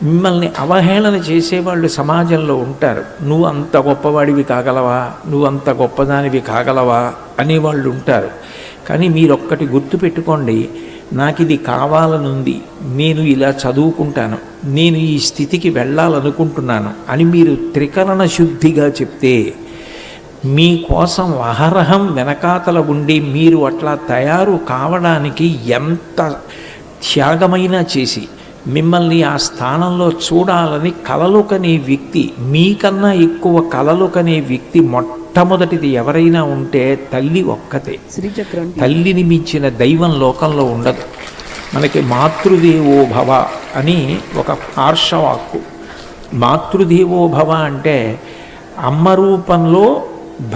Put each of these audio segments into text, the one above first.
మిమ్మల్ని అవహేళన చేసేవాళ్ళు సమాజంలో ఉంటారు. నువ్వు అంత గొప్పవాడివి కాగలవా, నువ్వు అంత గొప్పదానివి కాగలవా అనేవాళ్ళు ఉంటారు. కానీ మీరొక్కటి గుర్తుపెట్టుకోండి, నాకు ఇది కావాలనుంది, నేను ఇలా చదువుకుంటాను, నేను ఈ స్థితికి వెళ్ళాలనుకుంటున్నాను అని మీరు త్రికరణ శుద్ధిగా చెప్తే, మీకోసం అహరహం వెనకాతల ఉండి మీరు అట్లా తయారు కావడానికి ఎంత త్యాగమైనా చేసి మిమ్మల్ని ఆ స్థానంలో చూడాలని కలలు కనే వ్యక్తి, మీకన్నా ఎక్కువ కలలు కనే వ్యక్తి మొట్టమొదటిది ఎవరైనా ఉంటే తల్లి ఒక్కతే. తల్లిని మించిన దైవం లోకంలో ఉండదు. మనకి మాతృదేవో భవ అని ఒక ఆర్షవాక్కు. మాతృదేవో భవ అంటే అమ్మ రూపంలో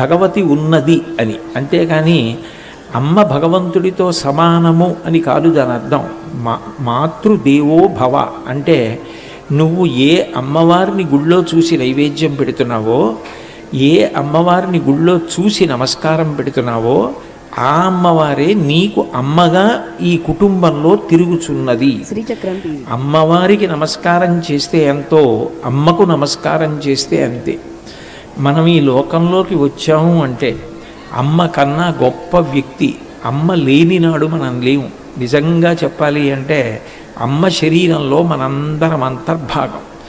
భగవతి ఉన్నది అని, అంతేకాని అమ్మ భగవంతుడితో సమానము అని కాదు దాని అర్థం. మాతృదేవో భవ అంటే నువ్వు ఏ అమ్మవారిని గుళ్ళో చూసి నైవేద్యం పెడుతున్నావో, ఏ అమ్మవారిని గుళ్ళో చూసి నమస్కారం పెడుతున్నావో, ఆ అమ్మవారే నీకు అమ్మగా ఈ కుటుంబంలో తిరుగుచున్నది. అమ్మవారికి నమస్కారం చేస్తే ఎంతో, అమ్మకు నమస్కారం చేస్తే అంతే. మనం ఈ లోకంలోకి వచ్చాము అంటే అమ్మ కన్నా గొప్ప వ్యక్తి అమ్మ లేనినాడు మనం లేవు. నిజంగా చెప్పాలి అంటే అమ్మ శరీరంలో మనందరం అంతర్భాగం.